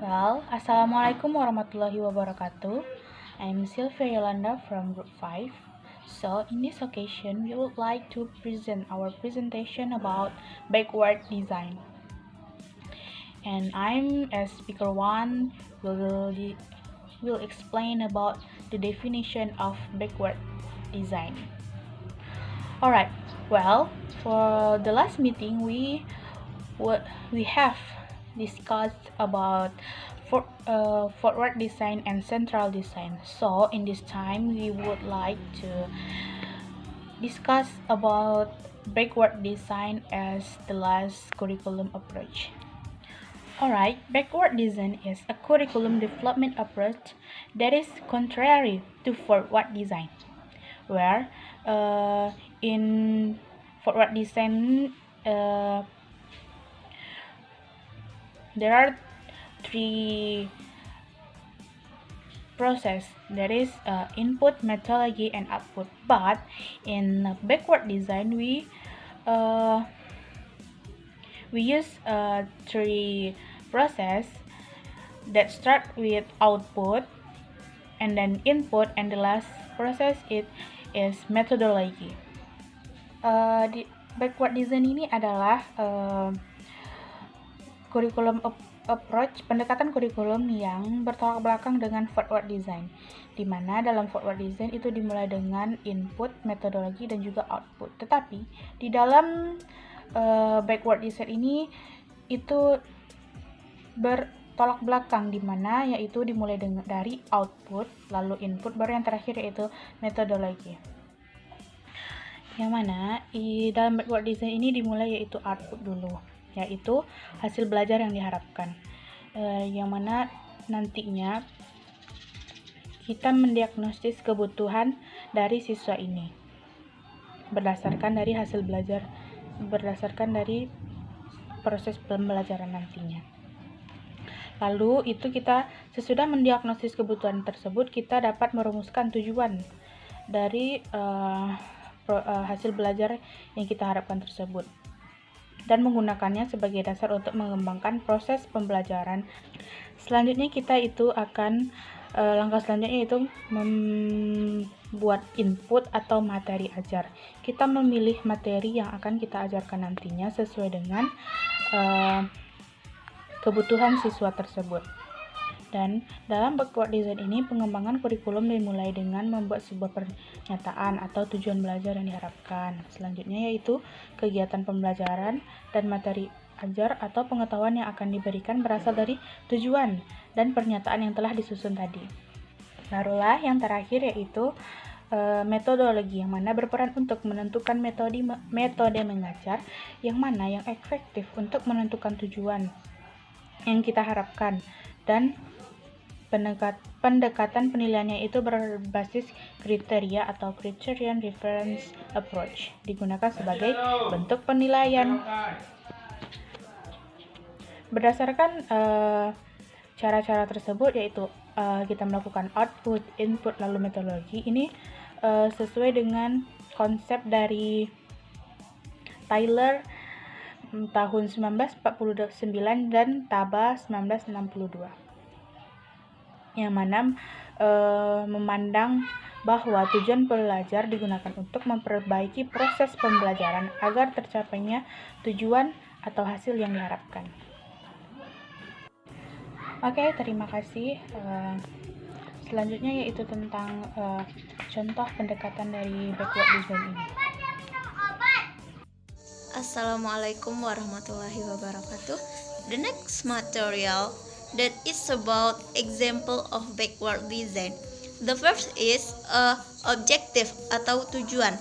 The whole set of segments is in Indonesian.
Assalamualaikum warahmatullahi wabarakatuh. I'm Sylvia Yolanda from Group 5. So, in this occasion, we would like to present our presentation about backward design. And I'm as speaker 1 will explain about the definition of backward design. Alright, for the last meeting, we have discussed about forward design and central design. So in this time we would like to discuss about backward design as the last curriculum approach. Alright, backward design is a curriculum development approach that is contrary to forward design, where in forward design there are three process, that is input, methodology, and output. But in backward design we use three process that start with output and then input, and the last process is methodology. Di backward design ini adalah kurikulum approach, pendekatan kurikulum yang bertolak belakang dengan forward design, di mana dalam forward design itu dimulai dengan input, metodologi, dan juga output. Tetapi di dalam backward design ini itu bertolak belakang, di mana yaitu dimulai dari output, lalu input, baru yang terakhir yaitu metodologi. Yang mana di dalam backward design ini dimulai yaitu output dulu, yaitu hasil belajar yang diharapkan, yang mana nantinya kita mendiagnosis kebutuhan dari siswa ini berdasarkan dari hasil belajar, berdasarkan dari proses pembelajaran nantinya. Lalu itu kita sesudah mendiagnosis kebutuhan tersebut, kita dapat merumuskan tujuan dari hasil belajar yang kita harapkan tersebut, dan menggunakannya sebagai dasar untuk mengembangkan proses pembelajaran. Selanjutnya kita itu akan langkah selanjutnya itu membuat input atau materi ajar. Kita memilih materi yang akan kita ajarkan nantinya sesuai dengan kebutuhan siswa tersebut. Dan dalam backward design ini, pengembangan kurikulum dimulai dengan membuat sebuah pernyataan atau tujuan belajar yang diharapkan. Selanjutnya yaitu kegiatan pembelajaran dan materi ajar atau pengetahuan yang akan diberikan berasal dari tujuan dan pernyataan yang telah disusun tadi. Barulah yang terakhir yaitu metodologi, yang mana berperan untuk menentukan metode mengajar yang mana yang efektif untuk menentukan tujuan yang kita harapkan, dan pendekatan penilaiannya itu berbasis kriteria atau criterion reference approach, digunakan sebagai bentuk penilaian. Berdasarkan cara-cara tersebut yaitu kita melakukan output, input, lalu metodologi. Ini sesuai dengan konsep dari Tyler tahun 1949 dan Taba 1962, yang mana memandang bahwa tujuan belajar digunakan untuk memperbaiki proses pembelajaran agar tercapainya tujuan atau hasil yang diharapkan. Oke, terima kasih. Selanjutnya yaitu tentang contoh pendekatan dari backward design ini. Assalamualaikum warahmatullahi wabarakatuh. The next material that is about example of backward design. The first is objective atau tujuan.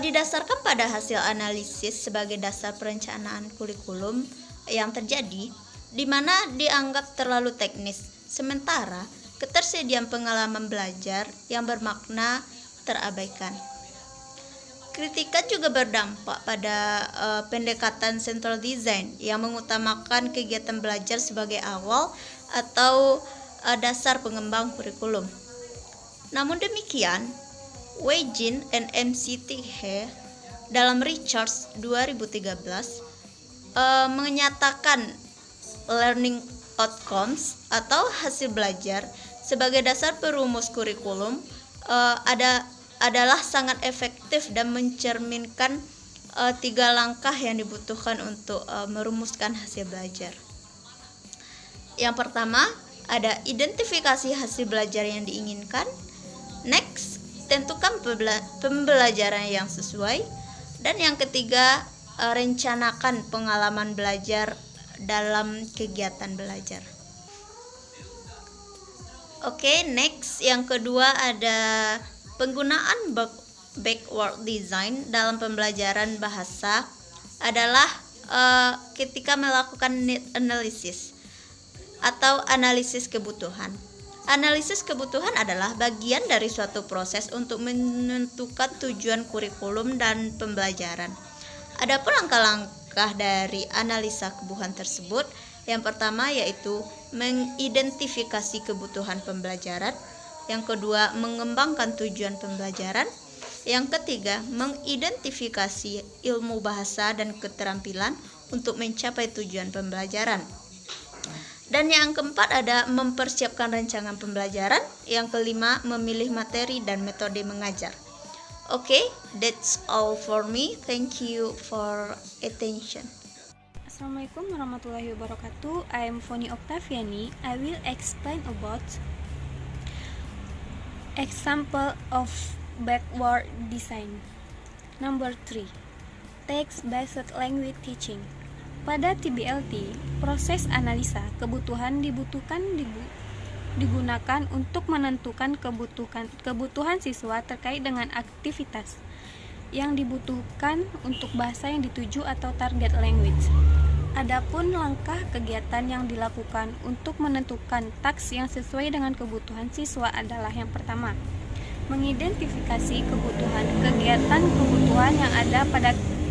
Didasarkan pada hasil analisis sebagai dasar perencanaan kurikulum yang terjadi, di mana dianggap terlalu teknis, sementara ketersediaan pengalaman belajar yang bermakna terabaikan. Kritikan juga berdampak pada pendekatan central design yang mengutamakan kegiatan belajar sebagai awal atau dasar pengembang kurikulum. Namun demikian, Weijin and McTighe dalam Richards 2013 menyatakan learning outcomes atau hasil belajar sebagai dasar perumus kurikulum adalah sangat efektif dan mencerminkan 3 langkah yang dibutuhkan untuk merumuskan hasil belajar. Yang pertama, ada identifikasi hasil belajar yang diinginkan. Next, tentukan pembelajaran yang sesuai. Dan yang ketiga, rencanakan pengalaman belajar dalam kegiatan belajar. Oke, next yang kedua ada penggunaan backward design dalam pembelajaran bahasa adalah ketika melakukan need analysis atau analisis kebutuhan. Analisis kebutuhan adalah bagian dari suatu proses untuk menentukan tujuan kurikulum dan pembelajaran. Adapun langkah-langkah dari analisa kebutuhan tersebut, yang pertama yaitu mengidentifikasi kebutuhan pembelajaran, yang kedua mengembangkan tujuan pembelajaran, yang ketiga mengidentifikasi ilmu bahasa dan keterampilan untuk mencapai tujuan pembelajaran. Dan yang keempat ada mempersiapkan rancangan pembelajaran. Yang kelima memilih materi dan metode mengajar. Okay, that's all for me. Thank you for attention. Assalamualaikum warahmatullahi wabarakatuh. I am Foni Octaviani. I will explain about example of backward design. Number 3. Text-based language teaching. Pada TBLT, proses analisa kebutuhan digunakan untuk menentukan kebutuhan siswa terkait dengan aktivitas yang dibutuhkan untuk bahasa yang dituju atau target language. Adapun langkah kegiatan yang dilakukan untuk menentukan taks yang sesuai dengan kebutuhan siswa adalah yang pertama, mengidentifikasi kegiatan kebutuhan yang ada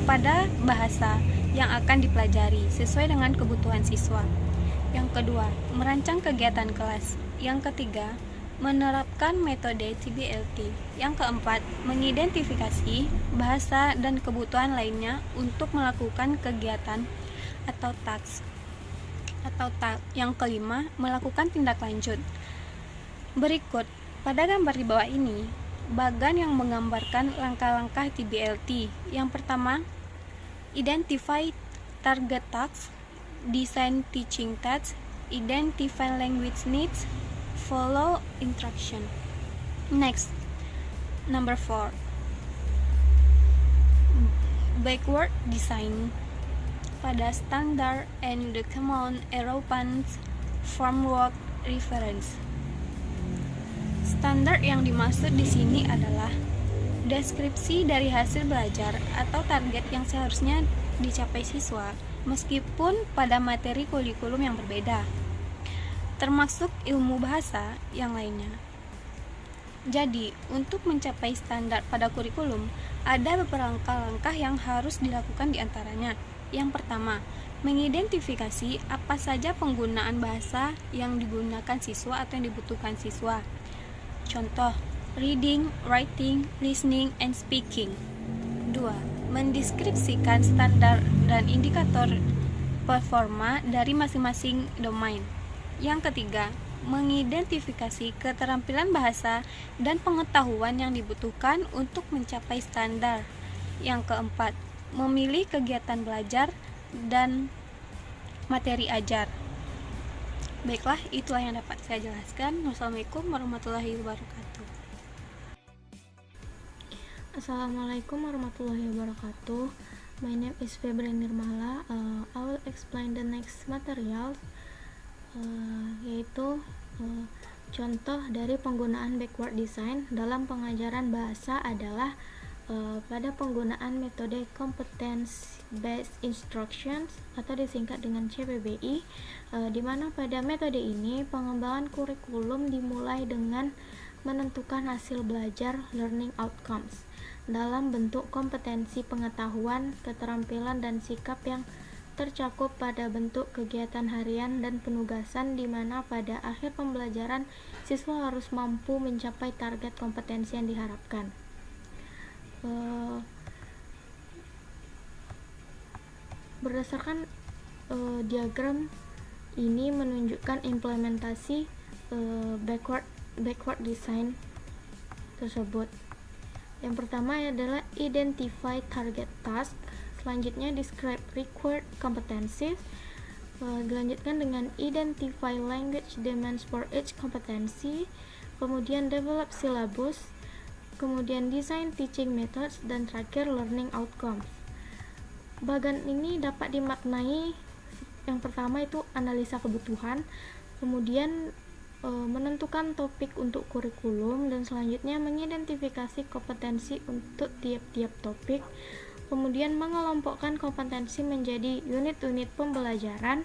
pada bahasa yang akan dipelajari sesuai dengan kebutuhan siswa. Yang kedua, merancang kegiatan kelas. Yang ketiga, menerapkan metode TBLT. Yang keempat, mengidentifikasi bahasa dan kebutuhan lainnya untuk melakukan kegiatan atau task. Yang kelima, melakukan tindak lanjut. Berikut pada gambar di bawah ini, bagan yang menggambarkan langkah-langkah TBLT. Yang pertama, identify target tasks, design teaching tasks, identify language needs, follow instruction. Next, number 4, backward design. Pada standard and the common European framework reference. Standar yang dimaksud di sini adalah deskripsi dari hasil belajar atau target yang seharusnya dicapai siswa, meskipun pada materi kurikulum yang berbeda, termasuk ilmu bahasa yang lainnya. Jadi, untuk mencapai standar pada kurikulum, ada beberapa langkah yang harus dilakukan di antaranya. Yang pertama, mengidentifikasi apa saja penggunaan bahasa yang digunakan siswa atau yang dibutuhkan siswa. Contoh, reading, writing, listening, and speaking. 2. Mendeskripsikan standar dan indikator performa dari masing-masing domain. Yang ketiga, mengidentifikasi keterampilan bahasa dan pengetahuan yang dibutuhkan untuk mencapai standar. Yang keempat, memilih kegiatan belajar dan materi ajar. Baiklah, itulah yang dapat saya jelaskan. Wassalamualaikum warahmatullahi wabarakatuh. Assalamualaikum warahmatullahi wabarakatuh. My name is Febri Nirmala. I will explain the next material, yaitu contoh dari penggunaan backward design dalam pengajaran bahasa adalah pada penggunaan metode competence based instructions atau disingkat dengan CPBI, di mana pada metode ini pengembangan kurikulum dimulai dengan menentukan hasil belajar learning outcomes dalam bentuk kompetensi pengetahuan, keterampilan, dan sikap yang tercakup pada bentuk kegiatan harian dan penugasan, di mana pada akhir pembelajaran siswa harus mampu mencapai target kompetensi yang diharapkan. Berdasarkan diagram ini menunjukkan implementasi backward design tersebut. Yang pertama adalah identify target task, selanjutnya describe required competencies, dilanjutkan dengan identify language demands for each competency, kemudian develop syllabus, kemudian design teaching methods, dan terakhir learning outcomes. Bagian ini dapat dimaknai yang pertama itu analisa kebutuhan, kemudian menentukan topik untuk kurikulum, dan selanjutnya mengidentifikasi kompetensi untuk tiap-tiap topik, kemudian mengelompokkan kompetensi menjadi unit-unit pembelajaran,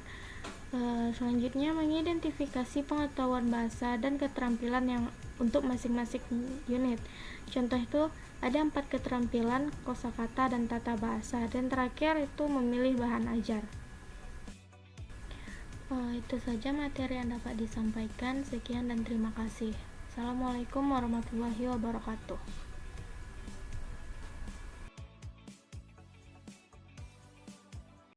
selanjutnya mengidentifikasi pengetahuan bahasa dan keterampilan yang untuk masing-masing unit. Contoh itu ada 4 keterampilan, kosakata dan tata bahasa, dan terakhir itu memilih bahan ajar. Itu saja materi yang dapat disampaikan. Sekian dan terima kasih. Assalamualaikum warahmatullahi wabarakatuh.